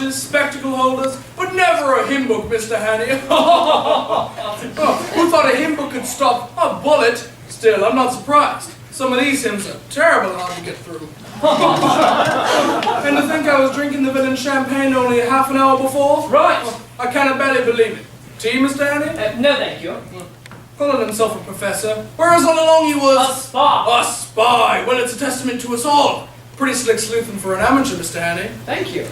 watches, spectacle holders, but never a hymn book, Mr. Hanny. Oh, who thought a hymn book could stop a bullet? Still, I'm not surprised. Some of these hymns are terrible hard to get through. And to think I was drinking the villain champagne only half an hour before? Right. I cannot barely believe it. Tea, Mr. Hanny? No, thank you. Calling himself a professor, whereas all along he was... A spy. A spy! Well, it's a testament to us all. Pretty slick sleuthing for an amateur, Mr. Hanny. Thank you.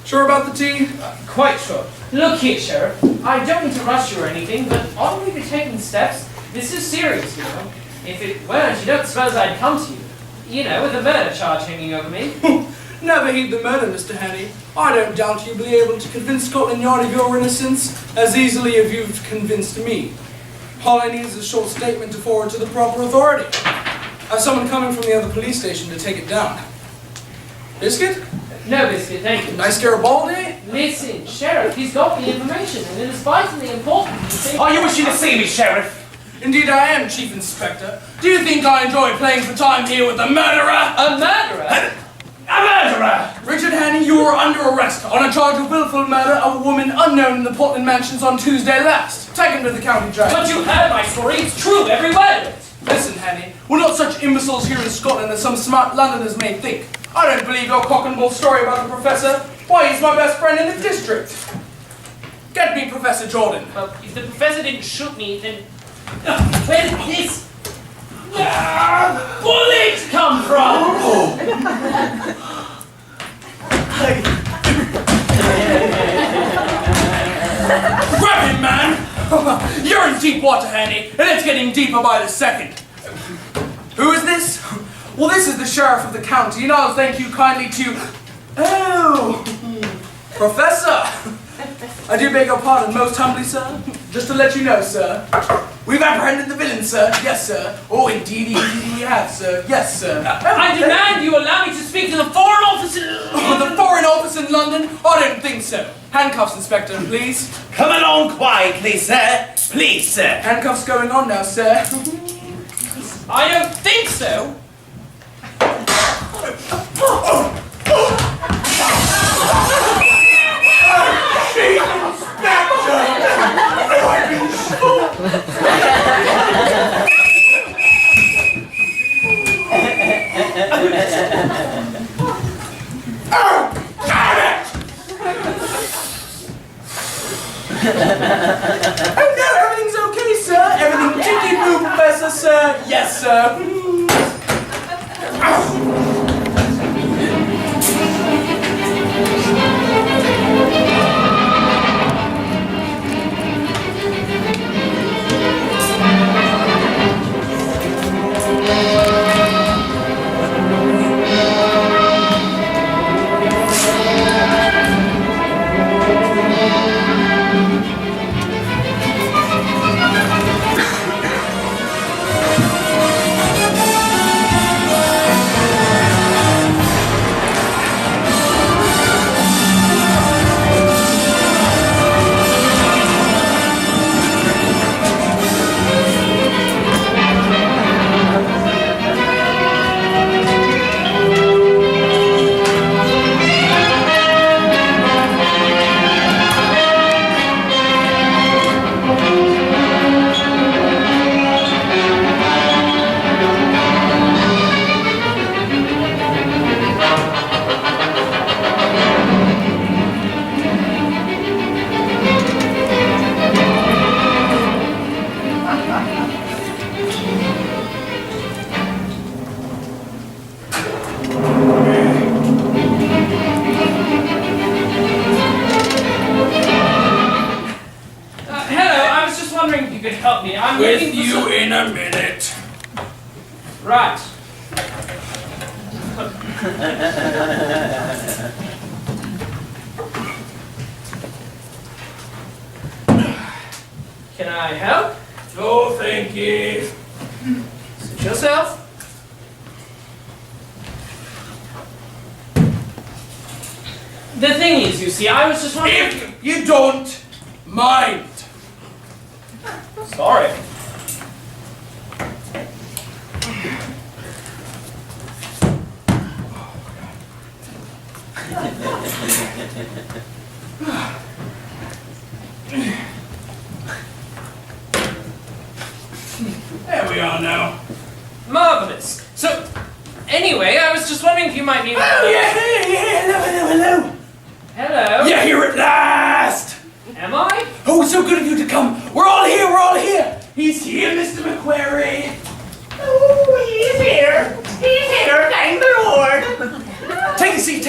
Sure about the tea? Quite sure. Look here, Sheriff. I don't mean to rush you or anything, but ought we be taking steps? This is serious, you know. If it weren't, you don't suppose I'd come to you. You know, with a murder charge hanging over me. Never heed the murder, Mr. Hanny. I don't doubt you'll be able to convince Scotland Yard of your innocence as easily as you've convinced me. All I need is a short statement to forward to the proper authority. I have someone coming from the other police station to take it down. Biscuit? No biscuit, thank you. Nice Garibaldi? Listen, Sheriff, he's got the information, and it is vitally important, you see. Are you wishing to see me, Sheriff? Indeed I am, Chief Inspector. Do you think I enjoy playing for time here with a murderer? A murderer? A murderer! Richard Hanny, you are under arrest on a charge of willful murder of a woman unknown in the Portland Mansions on Tuesday last. Take him to the county jail. But you heard my story, it's true, every word of it. Listen, Hanny, we're not such imbeciles here in Scotland as some smart Londoners may think. I don't believe your cock and bull story about the professor. Why, he's my best friend in the district. Get me Professor Jordan. If the professor didn't shoot me, then... where did this... bullet come from? Grab him, man! You're in deep water, Hanny, and it's getting deeper by the second. Who is this? Well, this is the sheriff of the county, and I'll thank you kindly to... Oh! Professor! I do beg your pardon most humbly, sir. Just to let you know, sir. We've apprehended the villain, sir. Yes, sir. Oh, indeed we have, sir. Yes, sir. I demand you allow me to speak to the Foreign Office in... The Foreign Office in London? I don't think so. Handcuffs, Inspector, please. Come along quietly, sir. Please, sir. Handcuffs going on now, sir. I don't think so. Oh no, everything's okay, sir. Everything tickety-boo, Professor, sir. Yes, sir. I'm with waiting for you in a minute. Right. Can I help? Oh, thank you. Suit yourself. The thing is, you see, I was just wondering... If you don't mind. Sorry. There we are now. Marvelous. So, anyway, I was just wondering if you might be... Oh, yeah, hello. Hello? You're here at last! Am I? Oh, it's so good of you to come. We're all here. He's here, Mr. McQuarrie. Oh, he's here. Thank the Lord. Take a seat.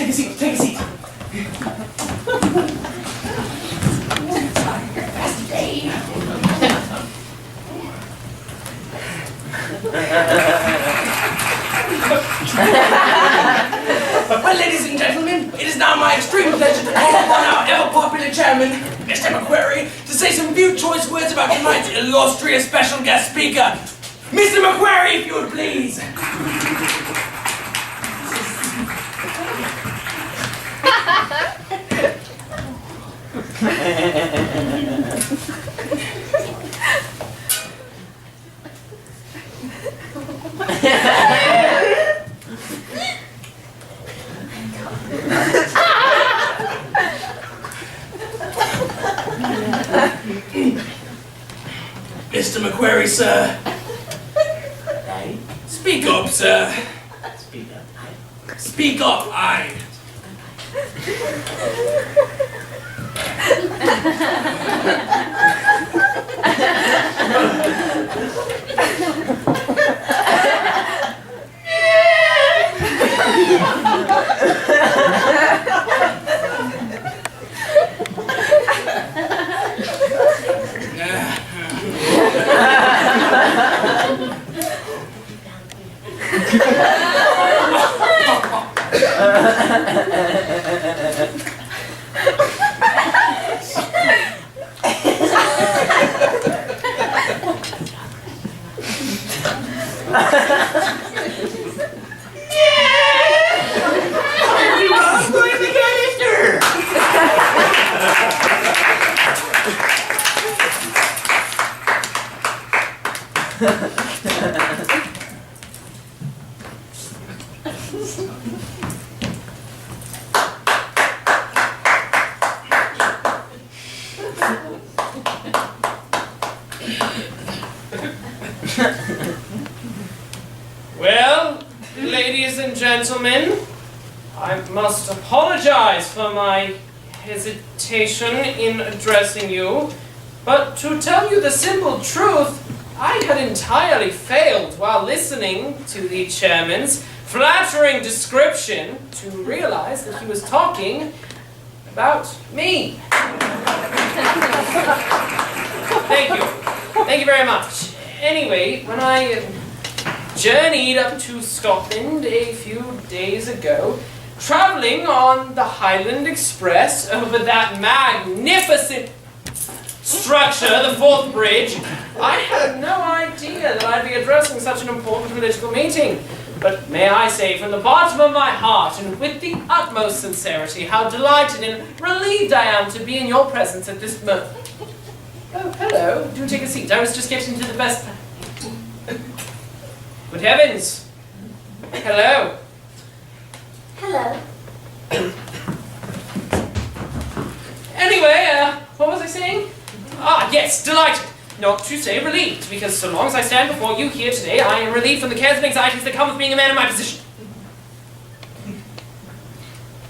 Well, ladies and gentlemen, it is now my extreme pleasure to call upon our ever-popular chairman, Mr. McQuarrie, to say some few choice words about tonight's illustrious special guest speaker. Mr. McQuarrie, if you would please. Mr. McQuarrie, sir. Speak up, sir. Speak up, aye. Well, ladies and gentlemen, I must apologize for my hesitation in addressing you, but to tell you the simple truth, I had entirely failed while listening to the chairman's flattering description to realize that he was talking about me. Thank you. Thank you very much. Anyway, when I journeyed up to Scotland a few days ago, traveling on the Highland Express over that magnificent structure, the Fourth Bridge, I had no idea that I'd be addressing such an important political meeting. But may I say from the bottom of my heart and with the utmost sincerity how delighted and relieved I am to be in your presence at this moment. Oh, hello. Do take a seat. I was just getting to the best... Good heavens! Hello. Hello. Anyway, what was I saying? Ah, yes, delighted. Not to say relieved, because so long as I stand before you here today, I am relieved from the cares and anxieties that come with being a man in my position.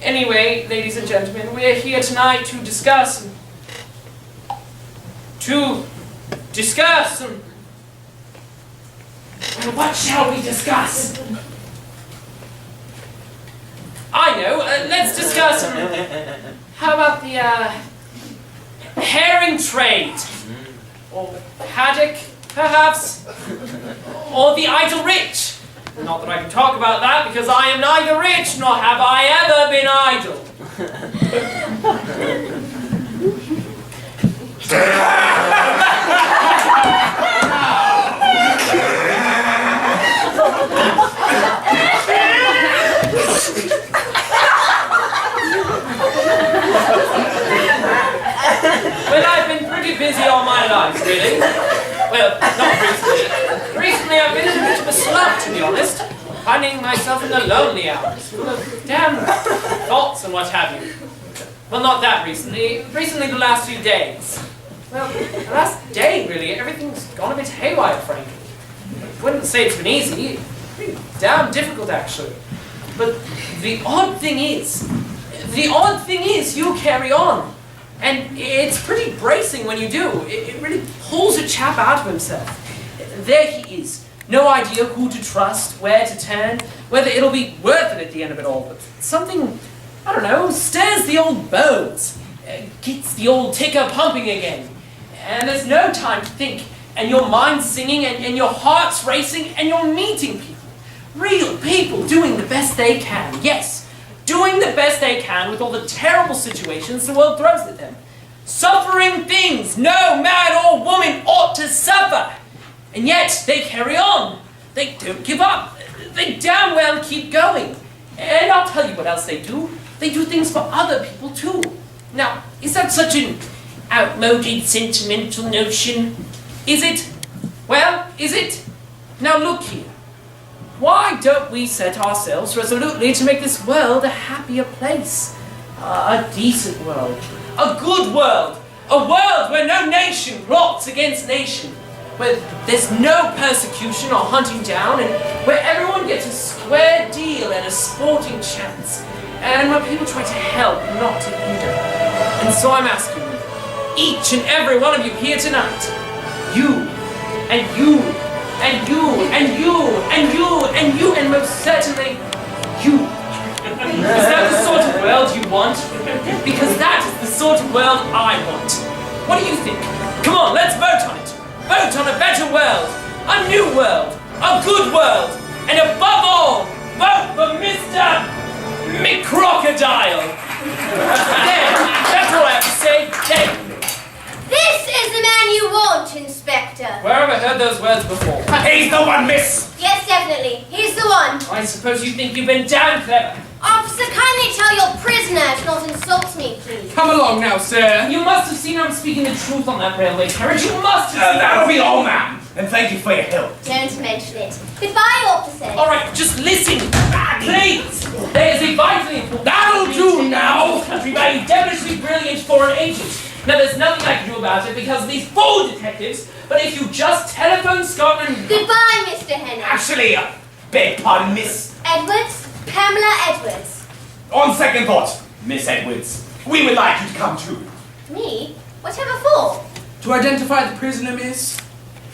Anyway, ladies and gentlemen, we're here tonight to discuss... Well, what shall we discuss? I know, let's discuss... how about the, herring trade? Or haddock, perhaps? Or the idle rich? Not that I can talk about that, because I am neither rich, nor have I ever been idle. Well, I've been pretty busy all my life, really. Well, not recently. Recently I've been in a bit of a slump, to be honest. Finding myself in the lonely hours, full of damn thoughts and what have you. Well, not that recently. Recently, the last few days. Well, the last day, really. Everything's gone a bit haywire, frankly. I wouldn't say it's been easy. Pretty damn difficult, actually. But the odd thing is, you carry on. And it's pretty bracing when you do. It really pulls a chap out of himself. There he is. No idea who to trust, where to turn, whether it'll be worth it at the end of it all. But something, I don't know, stirs the old bones. Gets the old ticker pumping again. And there's no time to think. And your mind's singing and your heart's racing and you're meeting people. Real people doing the best they can. Yes, doing the best they can with all the terrible situations the world throws at them. Suffering things no man or woman ought to suffer. And yet they carry on. They don't give up. They damn well keep going. And I'll tell you what else they do. They do things for other people too. Now, is that such an outmoded, sentimental notion? Is it? Well, is it? Now look here. Why don't we set ourselves resolutely to make this world a happier place? A decent world. A good world. A world where no nation plots against nation. Where there's no persecution or hunting down, and where everyone gets a square deal and a sporting chance. And where people try to help, not to hinder. And so I'm asking you, each and every one of you here tonight, you, and you, and you, and you, and you, and you, and most certainly, you. Is that the sort of world you want? Because that is the sort of world I want. What do you think? Come on, let's vote on it. Vote on a better world, a new world, a good world, and above all, vote for Mr. McCrocodile. There, that's all I have to say. There. This is the man you want, Inspector. Where have I heard those words before? He's the one, miss! Yes, definitely. He's the one. I suppose you think you've been damn clever. Officer, kindly tell your prisoner to not insult me, please. Come along now, sir. You must have seen I'm speaking the truth on that railway carriage. You must have seen That'll be all, ma'am. And thank you for your help. Don't mention it. Goodbye, officer. All right, just listen, please. There is a vitally important... That'll do now. ...country by a devilishly brilliant foreign agent. Now, there's nothing I can do about it because of these fool detectives, but if you just telephone Scotland... Goodbye, Mr. Henry. Actually, beg pardon, miss. Edwards, Pamela Edwards. On second thought, Miss Edwards, we would like you to come too. Me? Whatever for? To identify the prisoner, miss.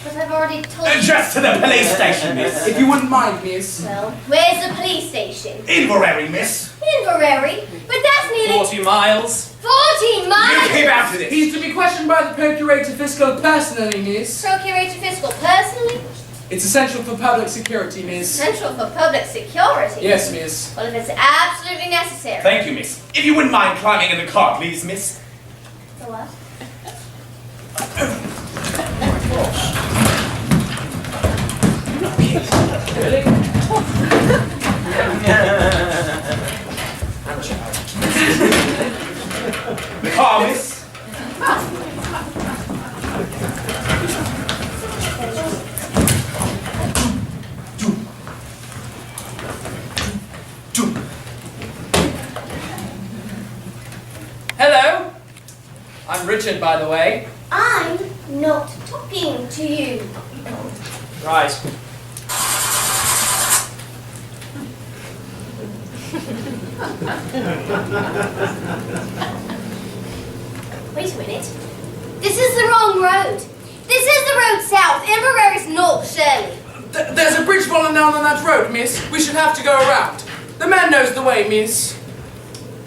But I've already told you. Just to the police station, miss. If you wouldn't mind, miss. Well, where's the police station? Inverary, miss. Inverary? But that's nearly 40 miles. 14 You miles! keep out of this. He's to be questioned by the Procurator Fiscal personally, miss. Procurator Fiscal personally? It's essential for public security, miss. Central for public security? Yes, miss. Well, if it's absolutely necessary. Thank you, miss. If you wouldn't mind climbing in the car, please, miss. The what? Really? The car, miss. Hello? I'm Richard, by the way. I'm not talking to you. Right. Wait a minute. This is the wrong road. This is the road south. Inverary's north, Shirley. There's a bridge falling down on that road, miss. We should have to go around. The man knows the way, miss.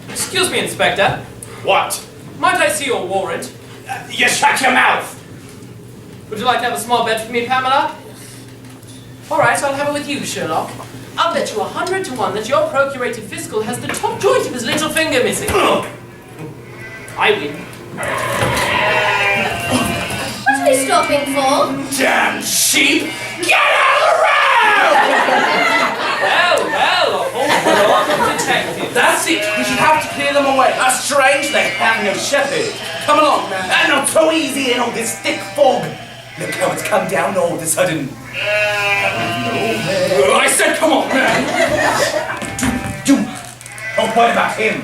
Excuse me, Inspector. What? Might I see your warrant? You shut your mouth. Would you like to have a small bet for me, Pamela? All right, I'll have it with you, Sherlock. I'll bet you 100 to 1 that your Procurator Fiscal has the top joint of his little finger missing. I win. What are we stopping for? Damn sheep! Get out of the road! Well, a whole lot of detectives. That's it. We should have to clear them away. That's strange, they have no shepherd. Come along, man. And not so easy in all this thick fog. Look how it's come down all of a sudden. I said, come on, man. Don't point about him.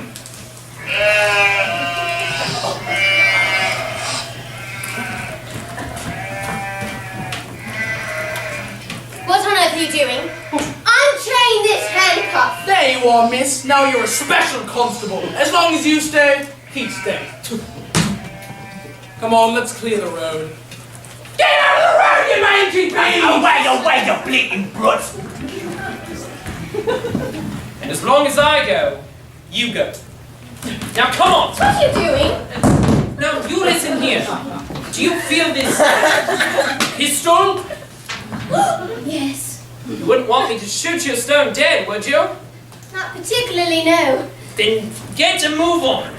you doing? Unchain this handcuff. There you are, miss. Now you're a special constable. As long as you stay, he stays. Come on, let's clear the road. Get out of the road, you mangy beast! Away, you bleating brute! And as long as I go, you go. Now come on! What are you doing? Now you listen here. Do you feel this pistol? Yes. You wouldn't want me to shoot you stone dead, would you? Not particularly, no. Then get to move on.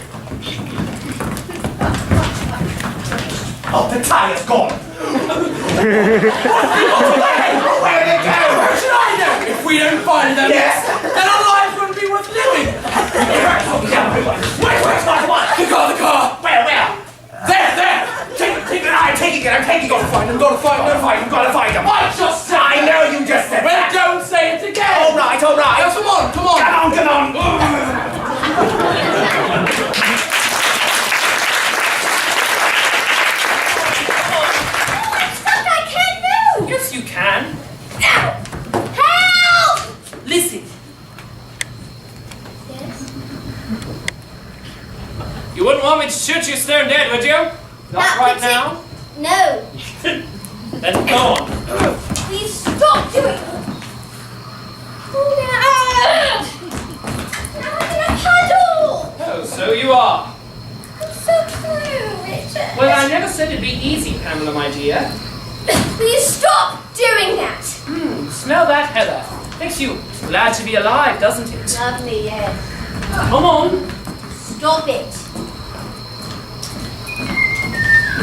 Oh, the tire's gone! Where did it go? How should I know? If we don't find them, Yes. then our lives wouldn't be worth living. Wait, what? The car. Where? There. I'm taking it. Gotta find them. Gotta find him. I just said I know you just said Well, that. don't say it again. All right. Now, come on. Come on. Stop, I can't move. Yes, you can. Ow. Help! Listen, Yes? you wouldn't want me to shoot you stone dead, would you? Not right now? No. Then go on. Please stop doing it. Now I'm in a puddle. Oh, so you are. I'm so true, Richard. Well, I never said it'd be easy, Pamela, my dear. Please stop doing that. Smell that heather. Makes you glad to be alive, doesn't it? Lovely, yes. Come on. Stop it.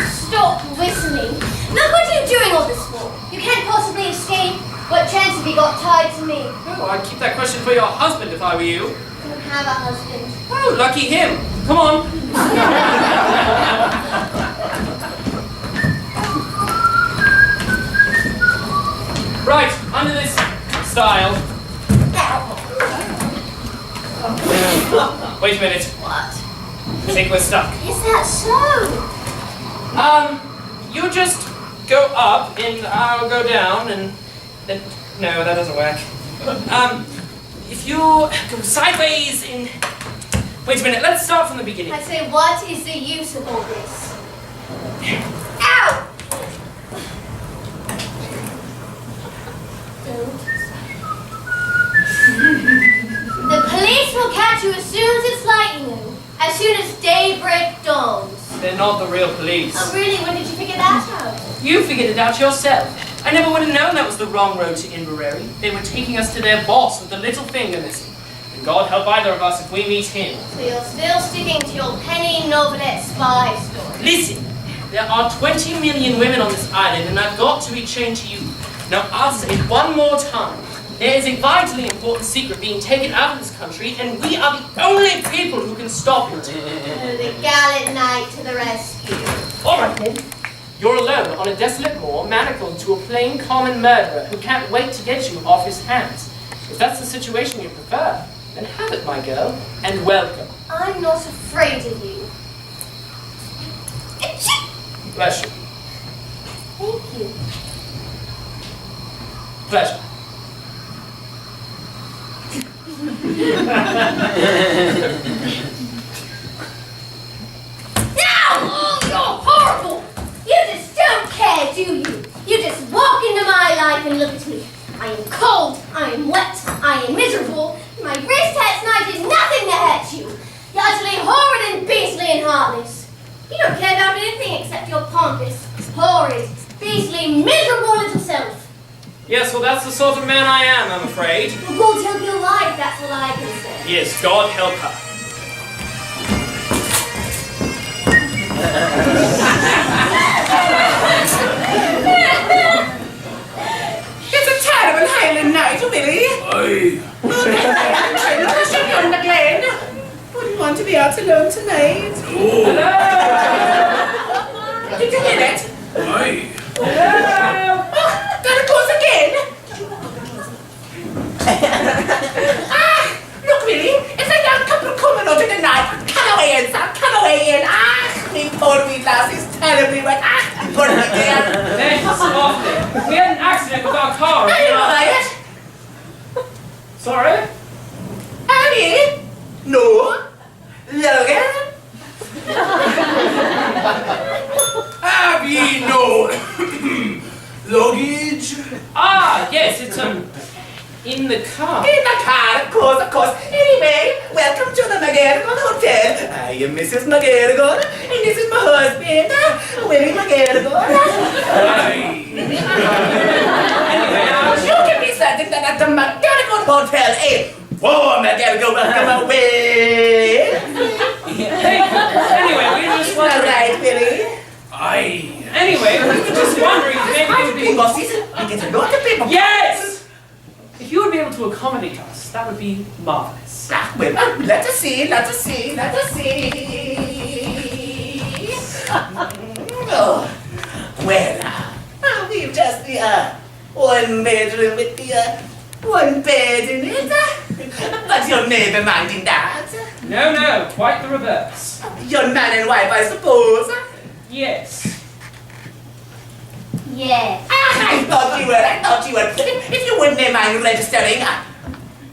Stop whistling. Look what you're doing all this for. You can't possibly escape. What chance have you got tied to me? Oh, I'd keep that question for your husband if I were you. I don't have a husband. Oh, lucky him. Come on. Right, under this stile. Wait a minute. What? I think we're stuck. Is that so? You just go up and I'll go down and then, no, that doesn't work. If you go sideways and, wait a minute, let's start from the beginning. I say, what is the use of all this? Ow! The police will catch you as soon as it's light, you know. As soon as daybreak dawns. They're not the real police. Oh, really? When did you figure that out? You figured it out yourself. I never would have known that was the wrong road to Inverary. They were taking us to their boss with the little finger missing. And God help either of us if we meet him. So you're still sticking to your penny novelette spy story. Listen, there are 20 million women on this island and I've got to be chained to you. Now I'll say it one more time. There is a vitally important secret being taken out of this country and we are the only people who can stop it. Oh, the gallant knight to the rescue. All right then. You're alone on a desolate moor, manacled to a plain common murderer who can't wait to get you off his hands. If that's the situation you prefer, then have it, my girl, and welcome. I'm not afraid of you. Achoo! Bless you. Thank you. Pleasure. Now! Oh, you're horrible! You just don't care, do you? You just walk into my life and look at me. I am cold, I am wet, I am miserable. My wrist hurts and I did nothing to hurt you. You're utterly horrid and beastly and heartless. You don't care about anything except your pompous, horrid, beastly, miserable little self. Yes, well, that's the sort of man I am, I'm afraid. Well, God help your life, that's all I can say. Yes, God help her. It's a terrible Highland night, Willie. Aye. On the glen. Wouldn't want to be out alone tonight. Hello! Did you hear it? Aye. Hello! There it goes again. Look, Willie, it's a young couple coming out in the night. Come away in, son, come away in. Me poor wee lass is terribly wet. Put her again. Thanks, awfully. We had an accident with our car. Are you alright? Sorry? Annie? No. Logan? Have ye no luggage? Ah, yes, it's, in the car. In the car, of course. Anyway, welcome to the McGarrigle Hotel. I am Mrs. McGarrigle, and this is my husband, Willie McGarrigle. Anyway, You can be certain that at the McGarrigle Hotel, whoa, McGarrigle, welcome away. anyway, we were just All wondering. right, Willie. Aye. Anyway, we were just wondering if maybe it would be. People, season, we get a lot of people. Yes! If you would be able to accommodate us, that would be marvelous. Well, let us see. Oh, well, we've just the one bedroom with the one bed in it. But you're never minding that. No, quite the reverse. You're man and wife, I suppose. Yes. Yes. I thought you were. If you wouldn't mind registering,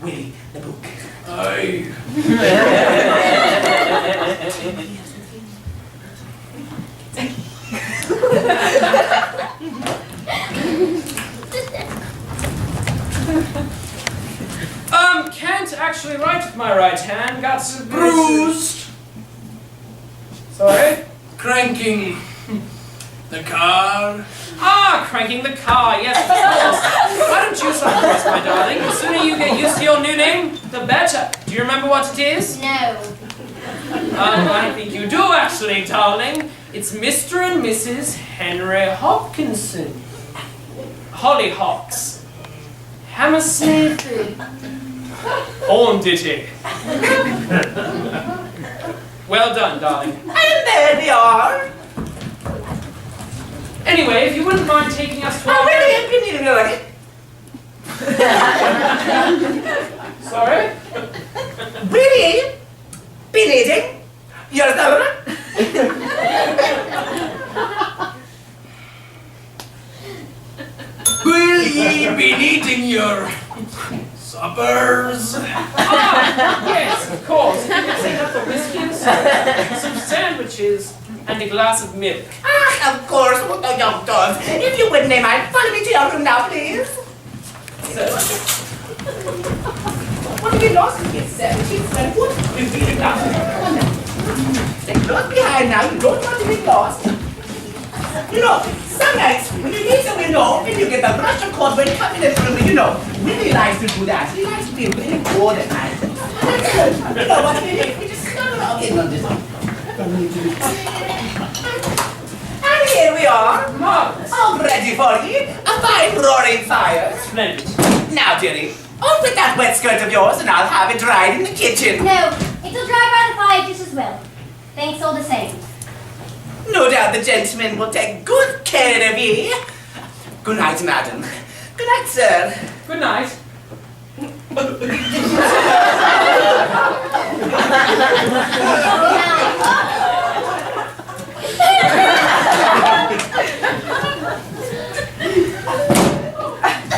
Willie, the book. Aye. Can't actually write with my right hand. Got some Bruised. Sorry? Cranking the car. Ah, cranking the car. Yes, of course. Why don't you start first, my darling? The sooner you get used to your new name, the better. Do you remember what it is? No. I think you do, actually, darling. It's Mr. and Mrs. Henry Hopkinson. Hollyhocks. Hammersmith. Ditty. Well done, darling. And there they are. Anyway, if you wouldn't mind taking us to our... Willie, we need to know it. Sorry? Willie, been eating? You're the Will ye be eating your suppers? Ah, yes, of course. You can take up the biscuits, some sandwiches, and a glass of milk. Of course, what the young dogs. If you wouldn't mind, follow me to your room now, please. What have you lost in here, sandwiches? And what? We've been lost. Stay close behind now. You don't want to be lost. You know, some nights when you leave the window and you get the brush of course when you come in the room, you know, Willie likes to do that. He likes to be really cold at night. You know what, Willie? We just snuggle around in on this. And here we are, Marvelous. all ready for you. A fine roaring fire. Splendid. Now, dearie, on with that wet skirt of yours and I'll have it dried in the kitchen. No, it'll dry by the fire just as well. Thanks all the same. No doubt the gentleman will take good care of ye. Good night, madam. Good night, sir. Good night. Good night.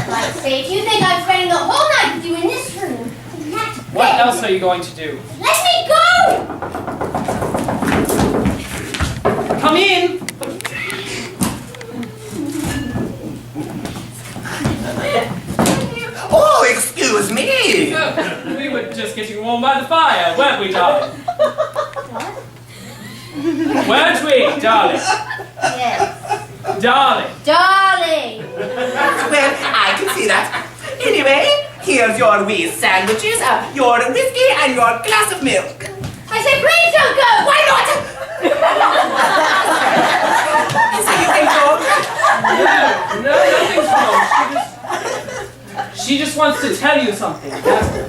Like say, if you think I'm spending the whole night with you in this room, not What bed. else are you going to do? Let me go! Come in. Oh, excuse me. We were just getting warm by the fire, weren't we, darling? What? Weren't we, darling? Yes. Darling. Darling! Well, I can see that. Anyway, here's your wee sandwiches, your whiskey, and your glass of milk. I said please don't go! Why not? Is anything wrong? No, nothing's wrong. She just wants to tell you something. That's all.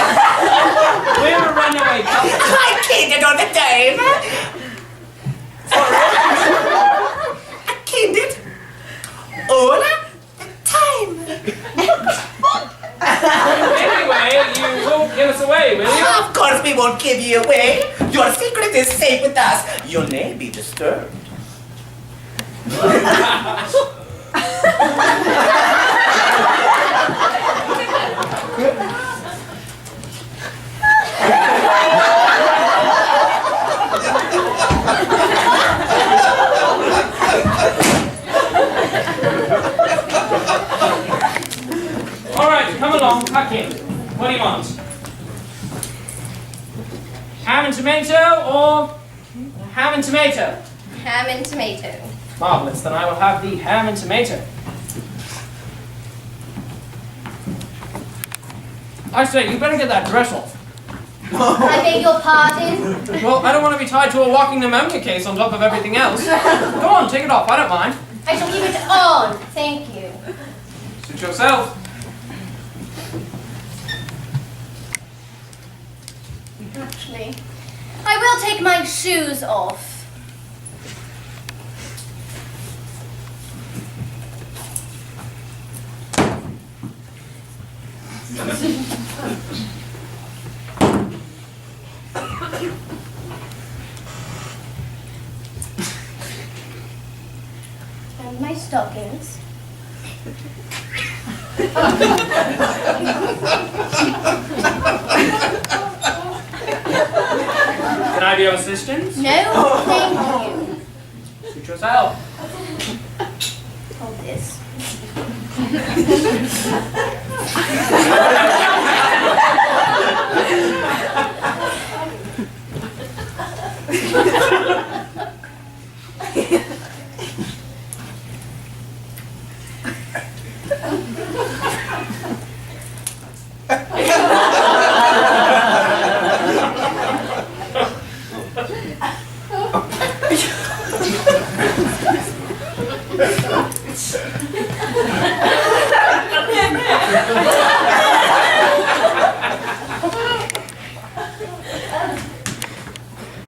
We're a runaway couple. I can't all the time. I can't it all the time. Anyway, you won't give us away. away, will you? Of course we won't give you away. Your secret is safe with us. Your name be disturbed. All right, come along, tuck in. What do you want? Ham and tomato or ham and tomato? Ham and tomato. Marvelous, then I will have the ham and tomato. I say, you better get that dress off. I beg your pardon? Well, I don't want to be tied to a walking pneumonia case on top of everything else. Go on, take it off, I don't mind. I shall keep it on. Thank you. Suit yourself. Actually, I will take my shoes off. And my stockings. Can I be of assistance? No, thank you. Suit yourself. Hold this.